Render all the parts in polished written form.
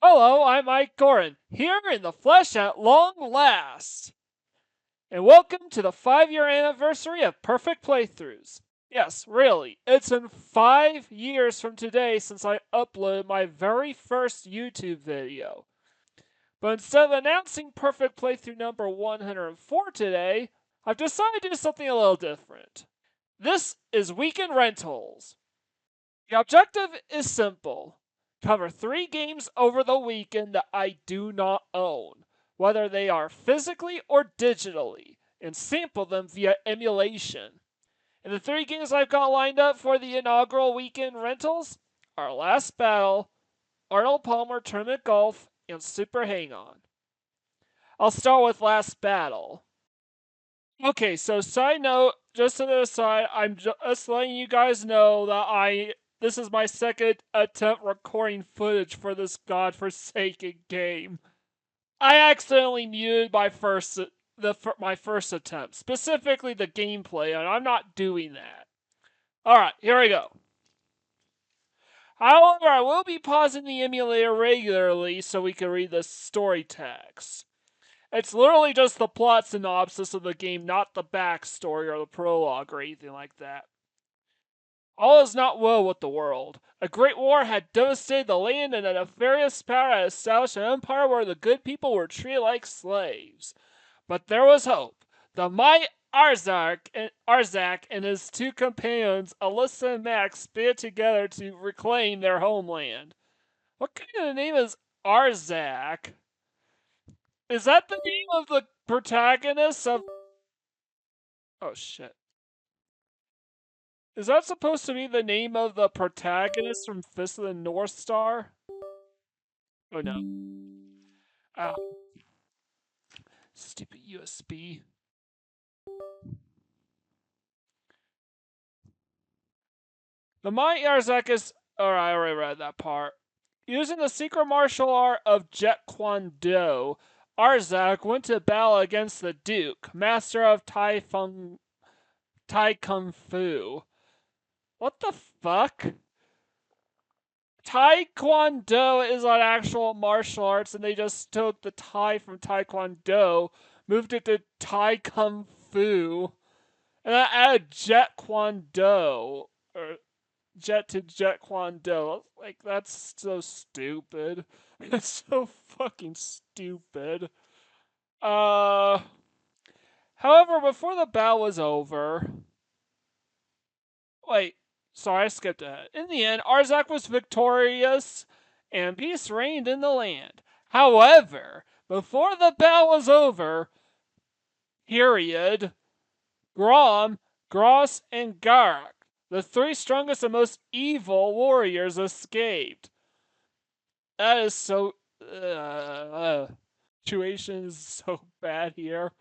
Hello, I'm Mike Gorin, here in the flesh at long last. And welcome to the 5-year anniversary of Perfect Playthroughs. Yes, really, it's been 5 years from today since I uploaded my very first YouTube video. But instead of announcing Perfect Playthrough number 104 today, I've decided to do something a little different. This is Weekend Rentals. The objective is simple. Cover 3 games over the weekend that I do not own, whether they are physically or digitally, and sample them via emulation. And the 3 games I've got lined up for the inaugural weekend rentals are Last Battle, Arnold Palmer Tournament Golf, and Super Hang-On. I'll start with Last Battle. Okay, so side note, just to the side, I'm just letting you guys know that this is my second attempt recording footage for this godforsaken game. I accidentally muted my first attempt, specifically the gameplay, and I'm not doing that. Alright, here we go. However, I will be pausing the emulator regularly so we can read the story text. It's literally just the plot synopsis of the game, not the backstory or the prologue or anything like that. All is not well with the world. A great war had devastated the land, and a nefarious power had established an empire where the good people were treated like slaves. But there was hope. The mighty Arzak and his 2 companions, Alyssa and Max, banded together to reclaim their homeland. What kind of name is Arzak? Is that the name of the protagonist of... Oh shit. Is that supposed to be the name of the protagonist from Fist of the North Star? Oh no. Ah. Stupid USB. The mighty Arzak is... Alright, I already read that part. Using the secret martial art of Jeet Kune Do, Arzak went to battle against the Duke, master of Tai Kung Fu. What the fuck? Taekwondo is an actual martial arts, and they just took the Tai from Taekwondo, moved it to Tai Kung Fu, and I added Jeet Kune Do, or Jet to Jeet Kune Do. Like, that's so stupid. It's so fucking stupid. However, before the battle was over... Wait. Sorry, I skipped ahead. In the end, Arzak was victorious, and peace reigned in the land. However, before the battle was over, Grom, Gross, and Garak, the 3 strongest and most evil warriors, escaped. That is so... situation is so bad here.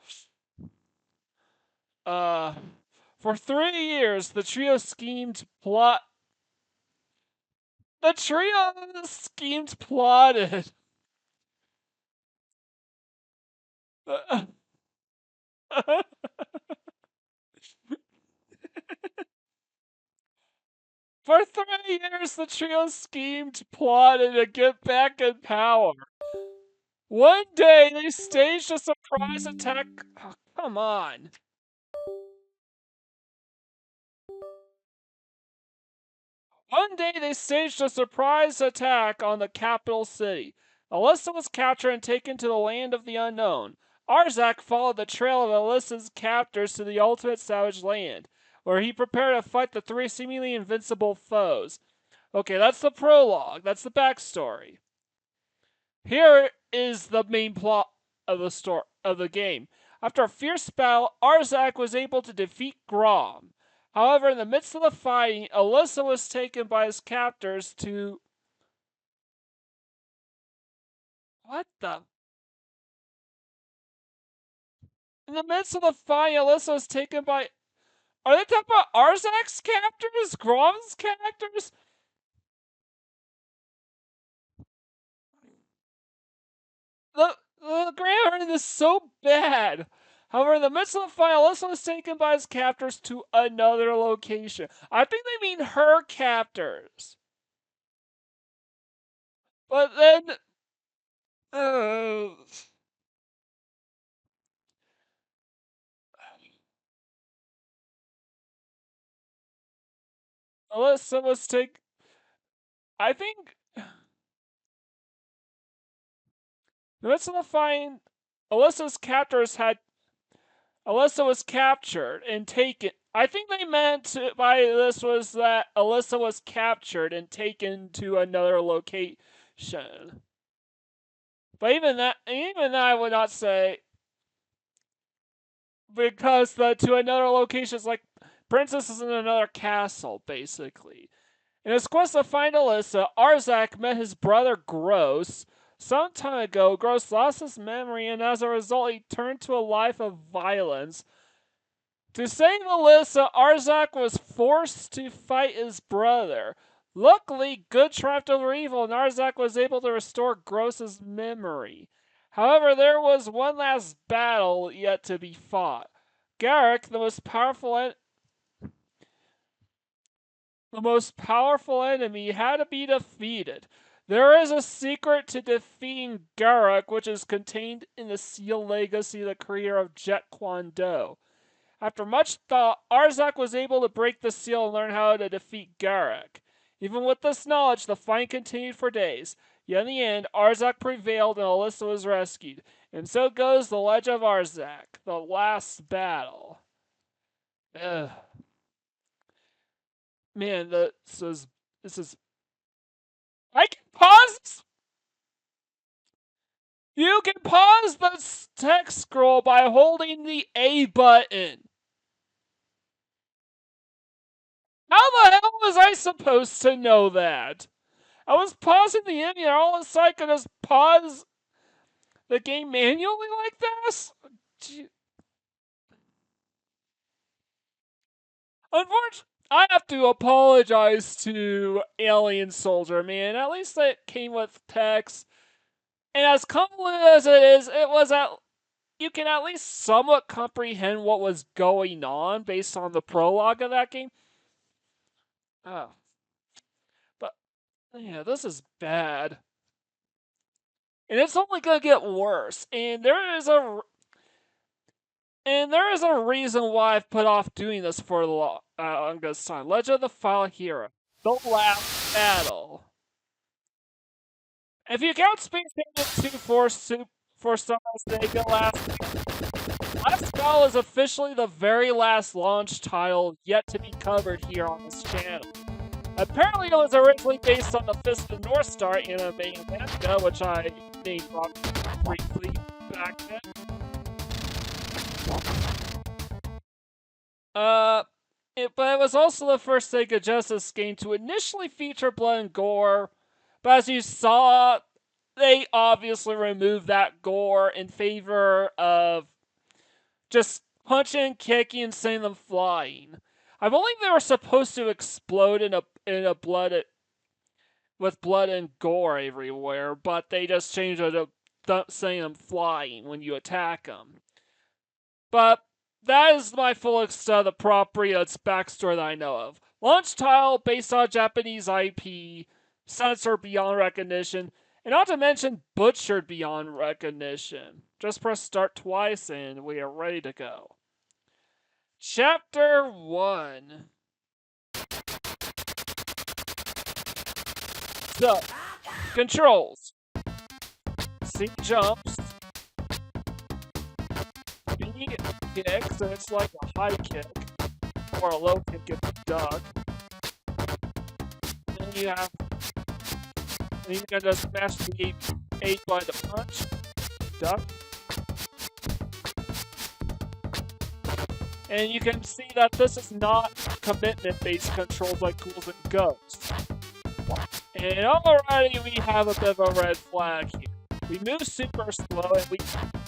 For 3 years, the trio plotted. For 3 years, the trio plotted to get back in power. One day, they staged a surprise attack. Oh, come on. One day, they staged a surprise attack on the capital city. Alyssa was captured and taken to the land of the unknown. Arzak followed the trail of Alyssa's captors to the ultimate savage land, where he prepared to fight the 3 seemingly invincible foes. Okay, that's the prologue. That's the backstory. Here is the main plot of the game. After a fierce battle, Arzak was able to defeat Grom. However, in the midst of the fighting, Alyssa was taken by his captors to... What the... In the midst of the fighting, Alyssa was taken by... Are they talking about Arzak's captors? Grom's captors? The grammar is so bad. However, in the midst of the fight, Alyssa was taken by his captors to another location. I think they mean her captors. But then Uh, Alyssa was take. I think. Let's not find. Alyssa's captors had. Alyssa was captured and taken. I think they meant by this was that Alyssa was captured and taken to another location. But even that, I would not say, because to another location is like Princess is in another castle, basically. In his quest to find Alyssa, Arzak met his brother Gross. Some time ago, Gross lost his memory, and as a result, he turned to a life of violence. To save Alyssa, Arzak was forced to fight his brother. Luckily, good triumphed over evil, and Arzak was able to restore Gross's memory. However, there was one last battle yet to be fought. Garrick, the most powerful enemy, had to be defeated. There is a secret to defeating Garrick, which is contained in the Seal Legacy of the creator of Jet Kwon Do. After much thought, Arzak was able to break the seal and learn how to defeat Garrick. Even with this knowledge, the fight continued for days. Yet in the end, Arzak prevailed and Alyssa was rescued. And so goes the Legend of Arzak, the last battle. Ugh. Man, this is. I can pause. You can pause the text scroll by holding the A button. How the hell was I supposed to know that? I was pausing the game and all of a sudden I could just pause the game manually like this? Unfortunately, I have to apologize to Alien Soldier, man. At least it came with text. And as convoluted as it is, you can at least somewhat comprehend what was going on based on the prologue of that game. Oh. But, yeah, this is bad. And it's only gonna get worse. And there is a reason why I've put off doing this for the longest time. Legend of the File Hero. The last battle. If you count Space Invaders 2 for Summer's Sega last battle is officially the very last launch title yet to be covered here on this channel. Apparently, it was originally based on the Fist of North Star anime and manga, which I named briefly back then. But it was also the first Sega Genesis game to initially feature blood and gore. But as you saw, they obviously removed that gore in favor of just punching, kicking, and sending them flying. I believe they were supposed to explode with blood and gore everywhere, but they just changed it to sending them flying when you attack them. But that is my full extent of the property and its backstory that I know of. Launch title based on Japanese IP, censored beyond recognition, and not to mention butchered beyond recognition. Just press start twice and we are ready to go. Chapter 1. So, controls. C jumps. B kicks, and it's like a high kick. Or a low kick if you duck. Then you can just smash the 8 button to punch. Duck. And you can see that this is not commitment-based controls like Ghouls and Ghosts. And already we have a bit of a red flag here. We move super slow, and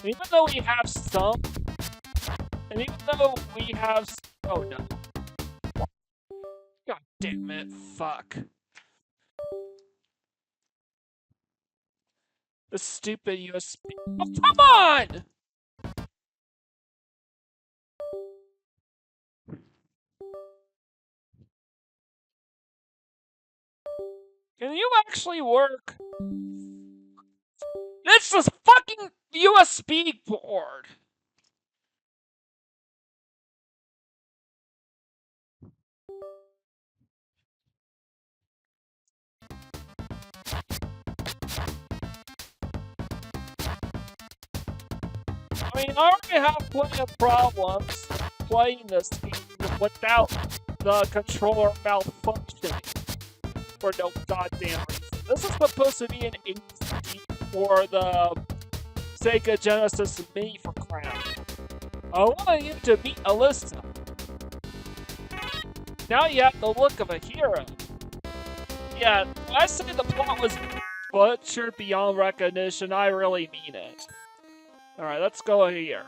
even though we have some, oh no. God damn it, fuck. The stupid USB. Oh, come on! Can you actually work? It's fix this fucking USB port! I mean, I already have plenty of problems playing this game without the controller malfunctioning for no goddamn reason. This is supposed to be an HD for the Sega Genesis Mini for crap. I want you to meet Alyssa. Now you have the look of a hero. Yeah, when I say the plot was butchered beyond recognition, I really mean it. Alright, let's go here.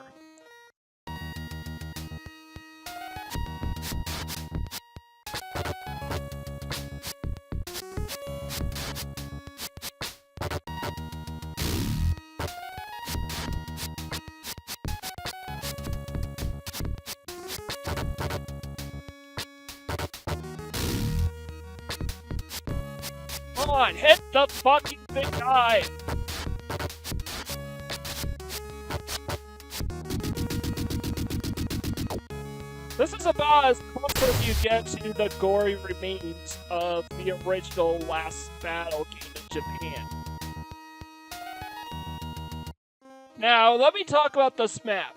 Come on, hit the fucking big guy! This is about as close as you get to the gory remains of the original Last Battle game in Japan. Now, let me talk about this map.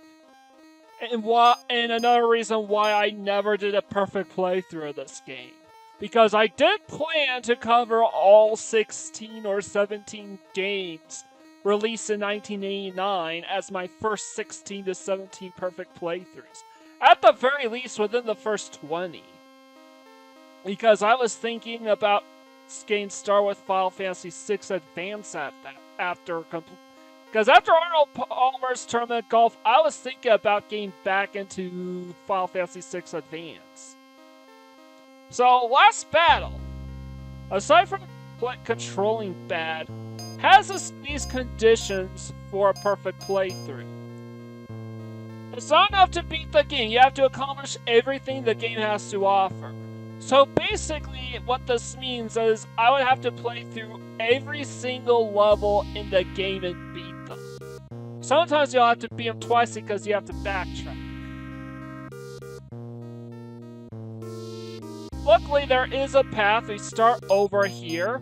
And another reason why I never did a perfect playthrough of this game. Because I did plan to cover all 16 or 17 games released in 1989 as my first 16 to 17 perfect playthroughs. At the very least, within the first 20. Because I was thinking about getting started with Final Fantasy VI Advance because after Arnold Palmer's Tournament Golf, I was thinking about getting back into Final Fantasy VI Advance. So, Last Battle, aside from controlling bad, has these conditions for a perfect playthrough. It's not enough to beat the game, you have to accomplish everything the game has to offer. So basically, what this means is I would have to play through every single level in the game and beat them. Sometimes you'll have to beat them twice because you have to backtrack. Luckily, there is a path. We start over here.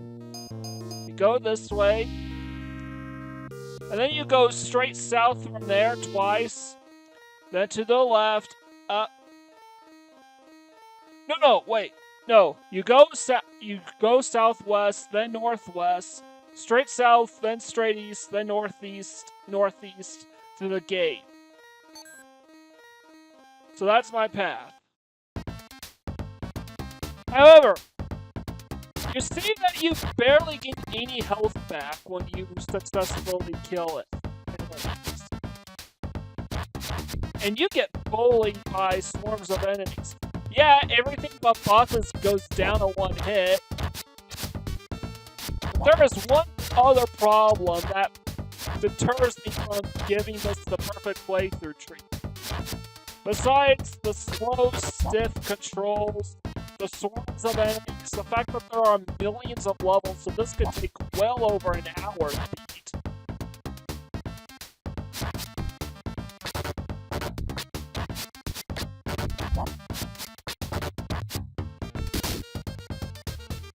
You go this way. And then you go straight south from there twice. Then to the left, wait. No, you go southwest, then northwest, straight south, then straight east, then northeast to the gate. So that's my path. However, you see that you barely get any health back when you successfully kill it. And you get bullied by swarms of enemies. Yeah, everything but bosses goes down to one hit. But there is one other problem that deters me from giving this the perfect playthrough treatment. Besides the slow, stiff controls, the swarms of enemies, the fact that there are millions of levels, so this could take well over an hour to beat.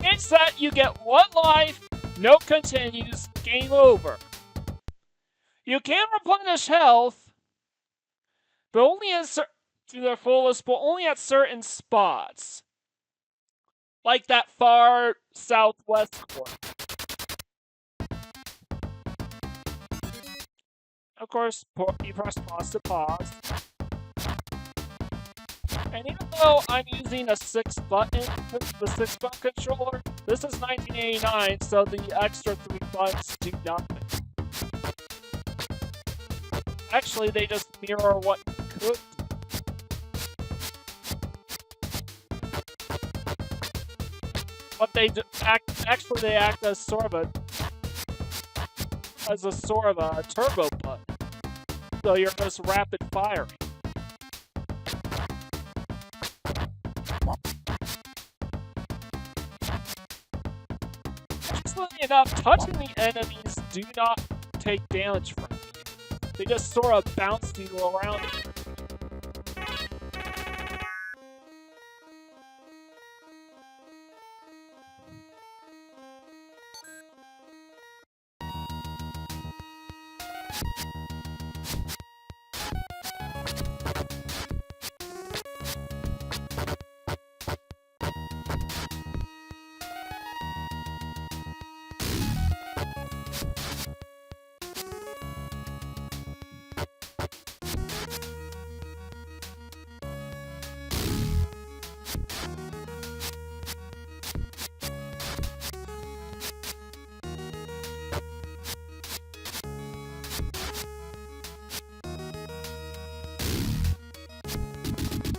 It's that you get one life, no continues, game over. You can replenish health, but only to their fullest, but only at certain spots. Like that far southwest corner. Of course, you press pause to pause. And even though I'm using a 6-button controller, this is 1989, so the extra 3 buttons do nothing. Actually, they just mirror what you could do. But they act as sort of a turbo button. So you're just rapid firing. Interestingly enough, touching the enemies do not take damage from you. They just sort of bounce you around.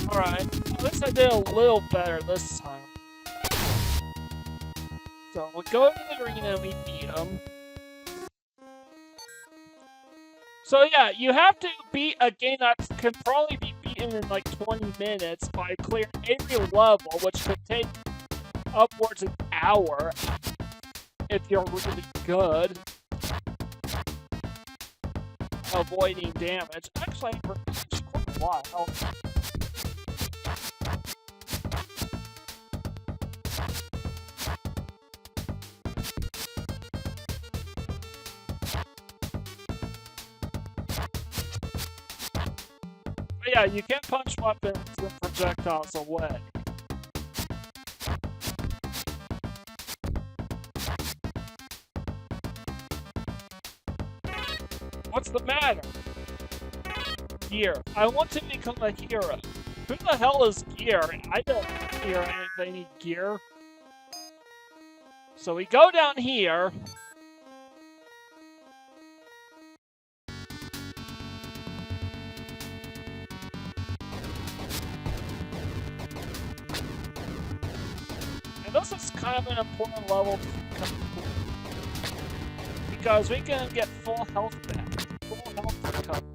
Alright, at least I did a little better this time. So we go to the arena and we beat them. So yeah, you have to beat a game that can probably be beaten in like 20 minutes by clearing every level, which could take upwards of an hour if you're really good. Avoiding damage. Actually, it's quite a while. But yeah, you can punch weapons and projectiles away. What's the matter? Gear. I want to become a hero. Who the hell is Gear? I don't hear any gear. So we go down here. And this is kind of an important level because we can get full health back. Full health recovery.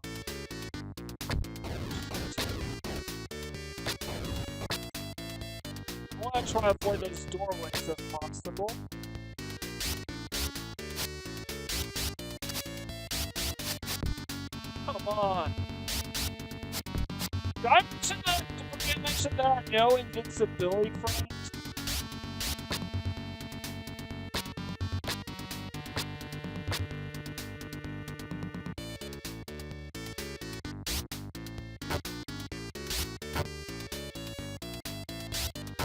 I want to try to avoid those doorways if possible. Come on. Did I mention that? Did I mention there are no invincibility frames?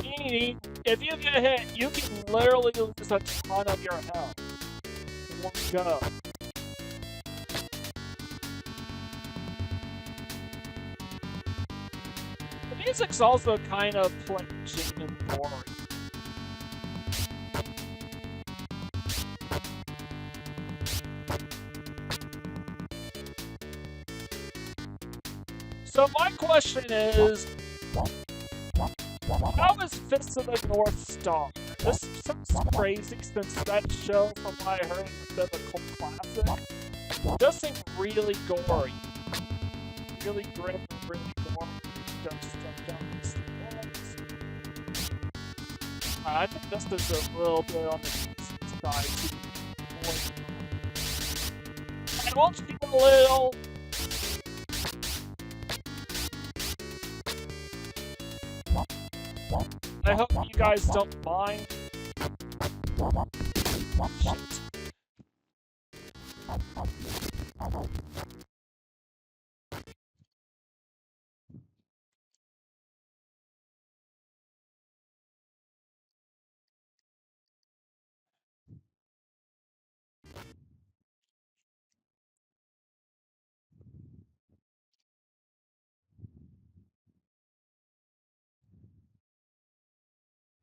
Meaning, if you get hit, you can literally lose a ton of your health in one go. The music's also kind of plain and boring. So my question is, how is Fist of the North Star? This sounds crazy since that show, from what I heard, is a bit of a cult classic. It does seem really gory. Really grim and really gory. Just stuff down these walls. I think this is a little bit on the decent side too. I want to be a little. I hope you guys don't mind. Shit.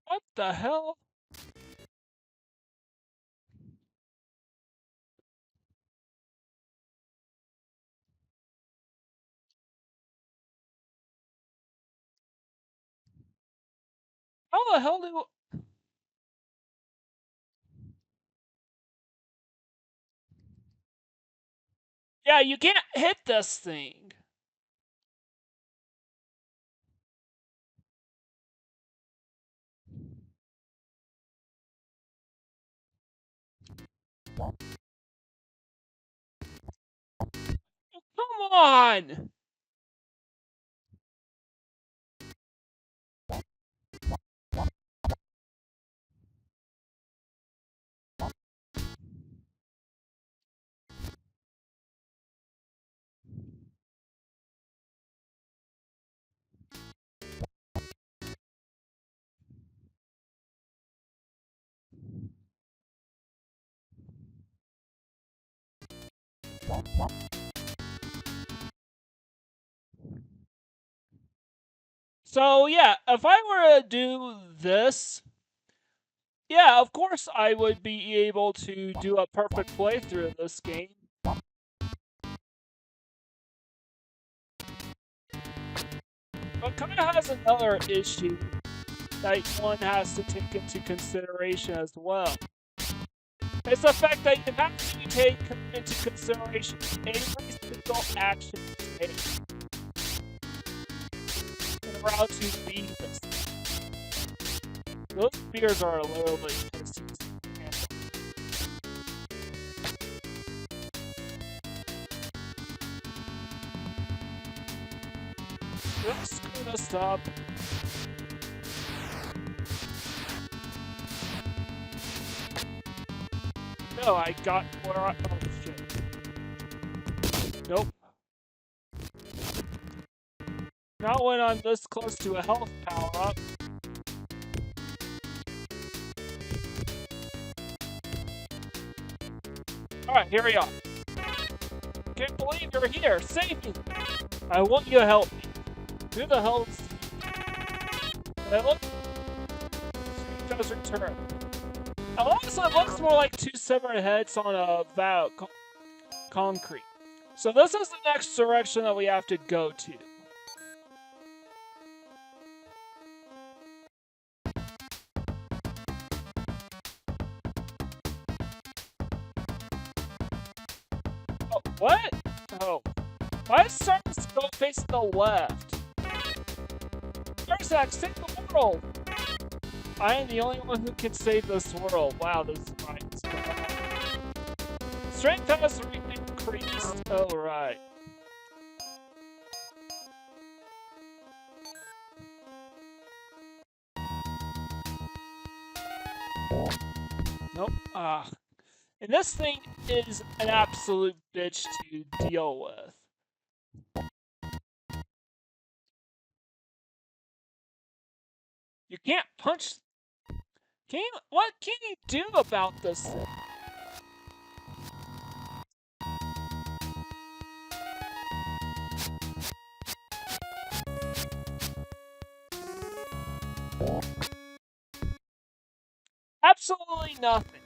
What the hell? How the hell do... Yeah, you can't hit this thing. on! So yeah, if I were to do this, yeah, of course I would be able to do a perfect playthrough of this game. But kind of has another issue that one has to take into consideration as well. It's the fact that you have to take into consideration every single action you take in order to beat this. Those spears are literally just let's screw this up. No, I got where I. Oh shit. Nope. Not when I'm this close to a health power up. Alright, here we are. Can't believe you're here. Save me! I want you to help me. Who the hell is. I look. Does return. Honestly, it looks more like two separate heads on a vat of concrete. So this is the next direction that we have to go to. Oh, what? Oh. Why is Sarkis go facing the left? Arsak, save the world! I am the only one who can save this world. Wow, this is right. Strength has increased. Oh, right. Nope. And this thing is an absolute bitch to deal with. You can't punch. What can you do about this thing? Absolutely nothing.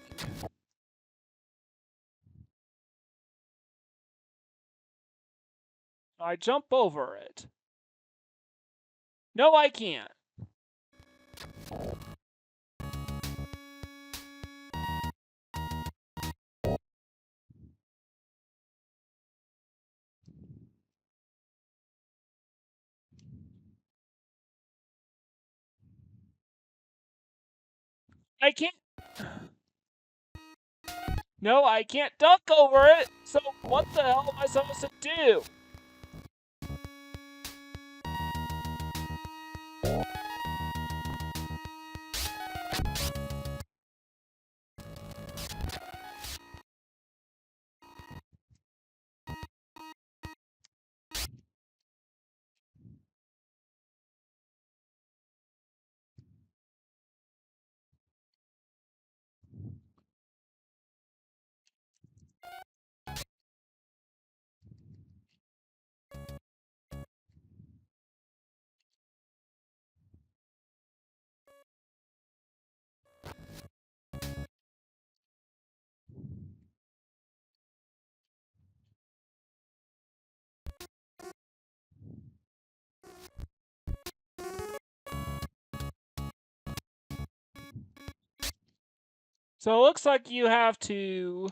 I jump over it. No, I can't. I can't. No, I can't duck over it. So what the hell am I supposed to do? So it looks like you have to.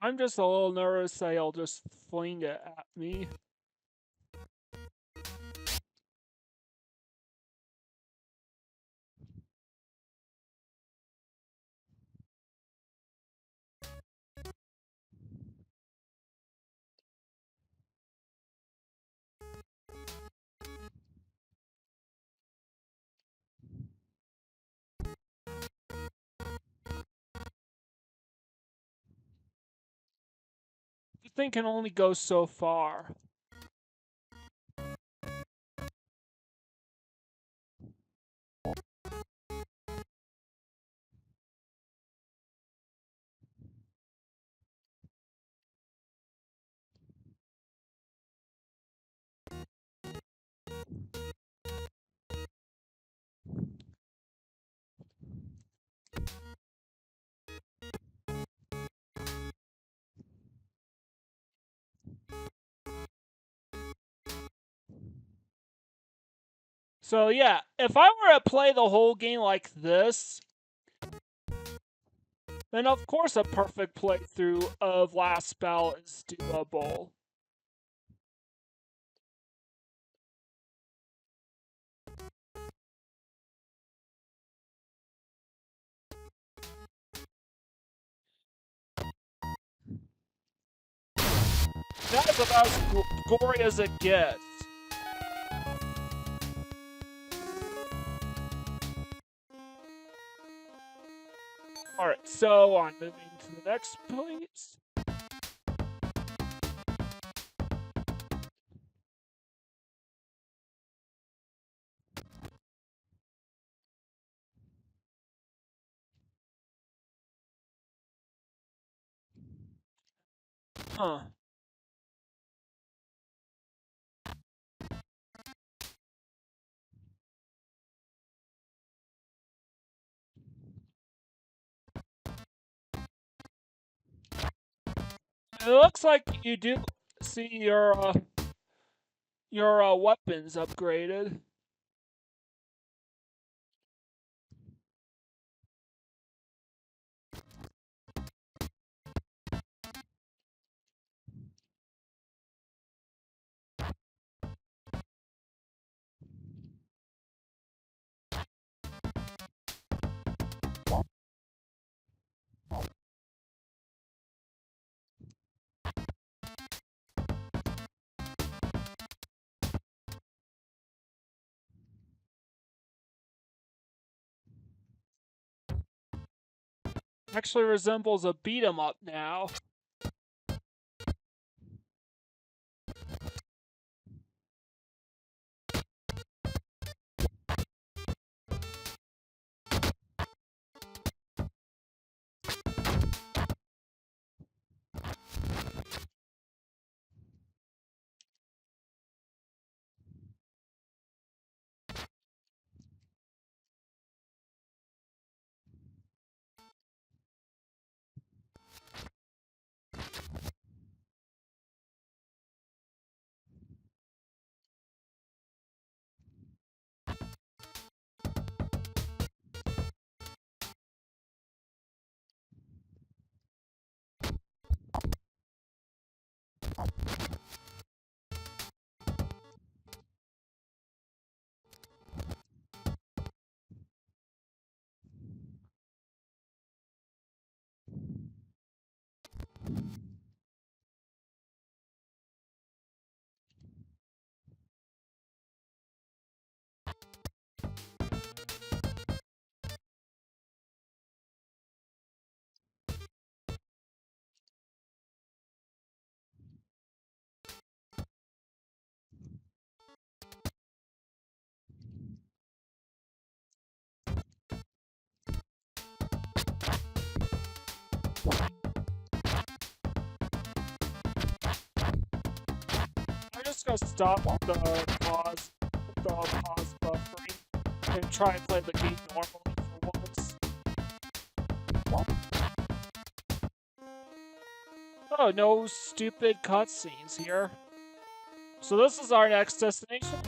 I'm just a little nervous that he'll just fling it at me. The thing can only go so far. So yeah, if I were to play the whole game like this, then of course a perfect playthrough of Last Spell is doable. That's about as gory as it gets. Alright, so I'm moving to the next place. Huh. It looks like you do see your weapons upgraded. Actually resembles a beat 'em up now. I'm just gonna stop the pause buffering, and try and play the game normally for once. Oh, no stupid cutscenes here. So this is our next destination.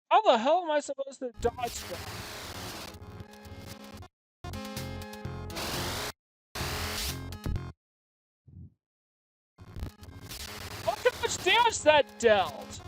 How the hell am I supposed to dodge that? Look how much damage that dealt!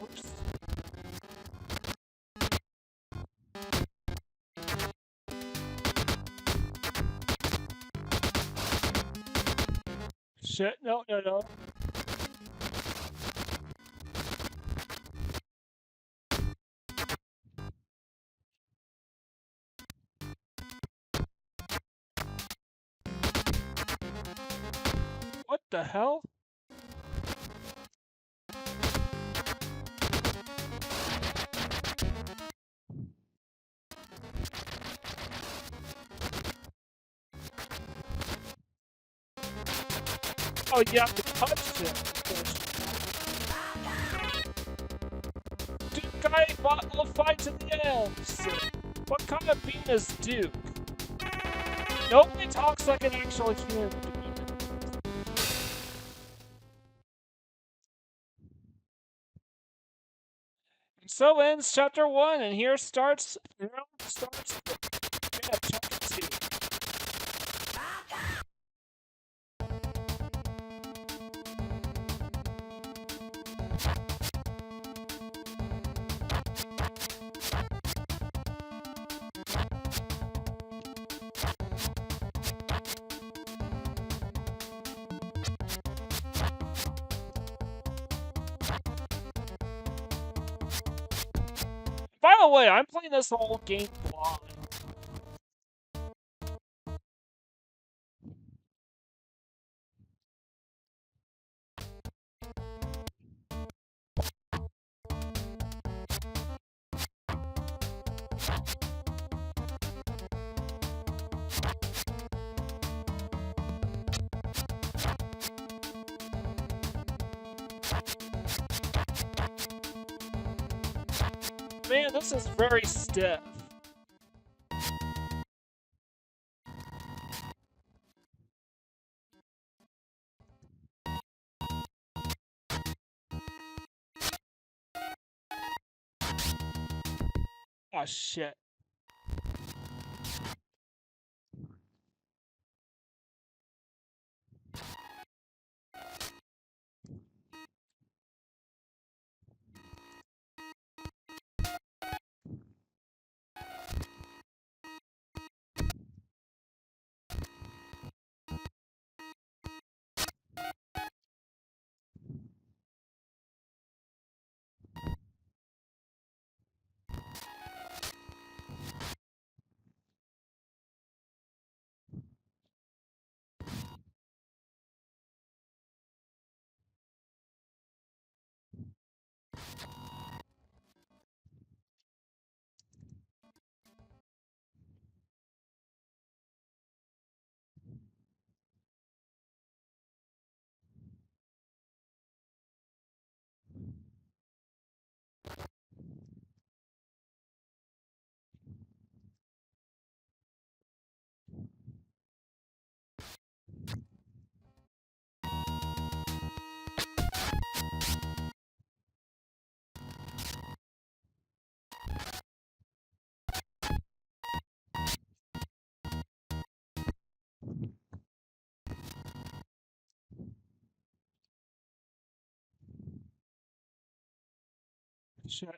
Oops. Shit, no, no, no. What the hell? Oh, you have to touch it. Duke guy will fight to the end. What kind of being is Duke? Nobody talks like an actual human being. And so ends chapter 1, and here starts chapter 2. By the way, I'm playing this whole game blind. Man, this is very stiff. Oh shit. Shit.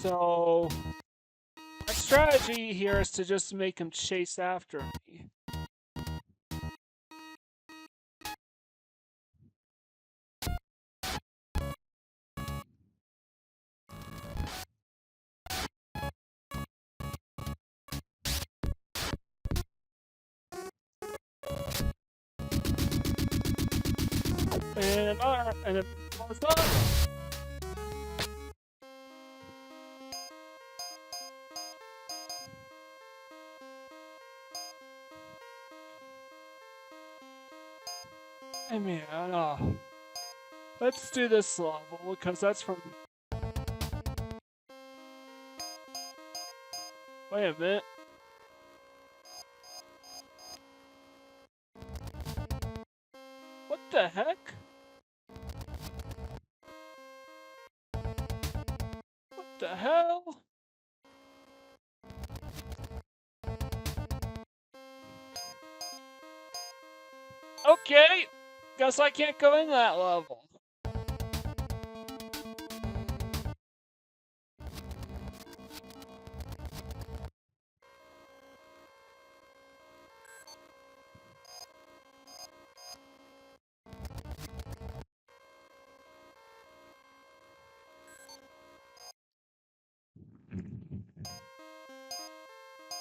So my strategy here is to just make him chase after me. And then it's done. Hey man, let's do this level because that's from. Wait a minute. What the heck? What the hell? Okay, guess I can't go in that level.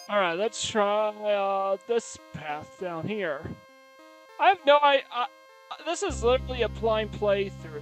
Alright, let's try this path down here. I have no idea. This is literally a blind playthrough.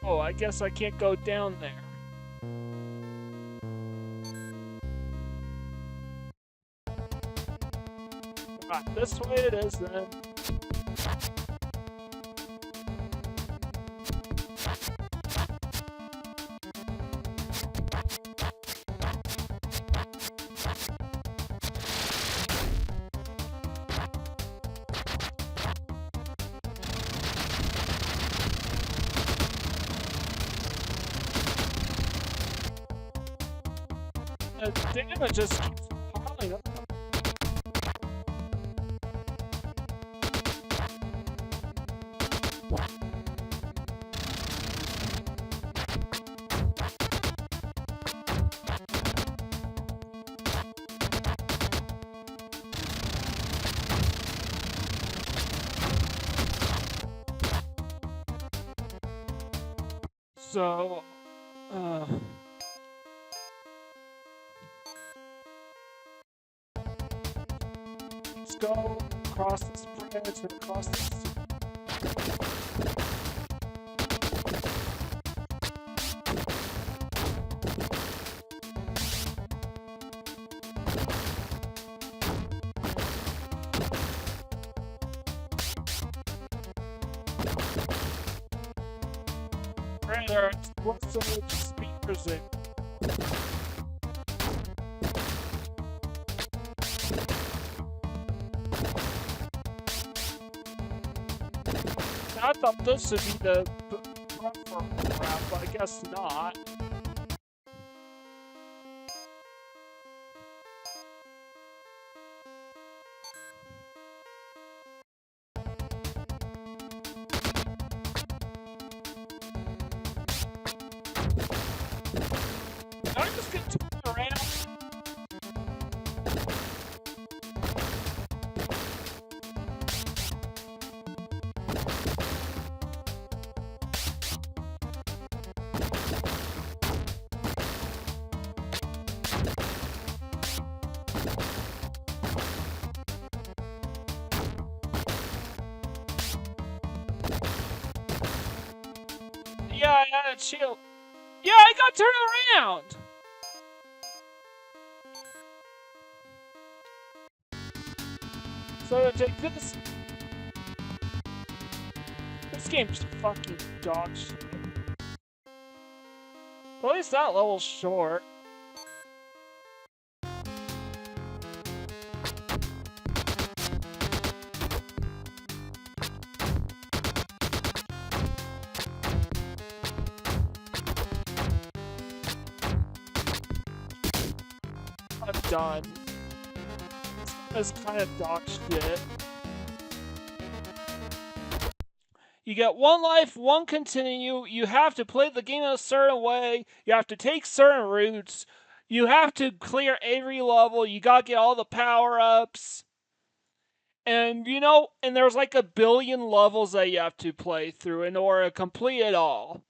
Oh, I guess I can't go down there. Alright, this way it is then. The damage just keeps piling up. So, let's go across this bridge and across this. Right there, what's some of the speakers in? I thought this would be the buffer route, but I guess not. I'm just gonna turn around. shield. Yeah, I got turned around! So to take this... This game's fucking dog shit. But at least that level's short. I'm done. This is kind of dog shit. You get one life, one continue. You have to play the game in a certain way. You have to take certain routes. You have to clear every level. You gotta get all the power-ups. And, you know, and there's like 1 billion levels that you have to play through in order to complete it all.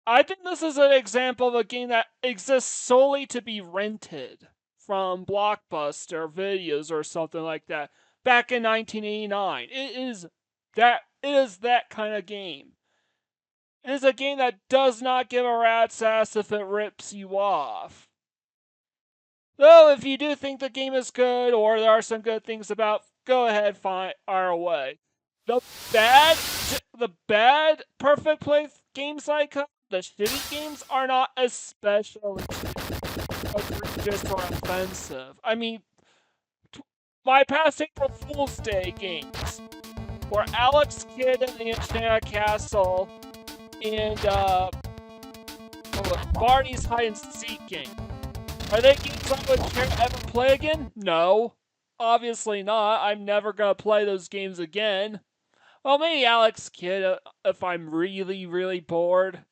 I think this is an example of a game that exists solely to be rented from Blockbuster videos or something like that back in 1989. It is that kind of game. It is a game that does not give a rat's ass if it rips you off. Though, if you do think the game is good or there are some good things about, go ahead, fire away. The bad perfect play games like the shitty games are not especially egregious or offensive. I mean, my past April Fool's Day games, where Alex Kidd and the Enchanted Castle and Barney's Hide and Seek game. Are they games I would ever play again? No. Obviously not. I'm never gonna play those games again. Well, maybe Alex Kidd if I'm really, really bored.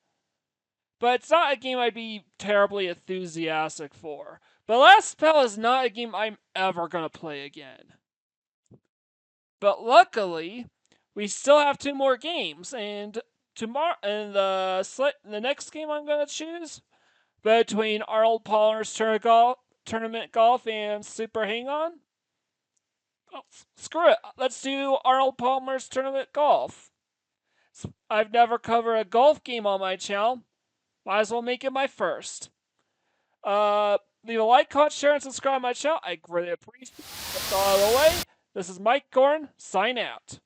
But it's not a game I'd be terribly enthusiastic for. But Last Spell is not a game I'm ever gonna play again. But luckily, we still have 2 more games, and tomorrow, and the next game I'm gonna choose between Arnold Palmer's Tournament Golf and Super Hang-On. Oh, screw it. Let's do Arnold Palmer's Tournament Golf. I've never covered a golf game on my channel. Might as well make it my first. Leave a like, comment, share, and subscribe to my channel. I greatly appreciate it. That's all out of the way. This is Mike Gordon, sign out.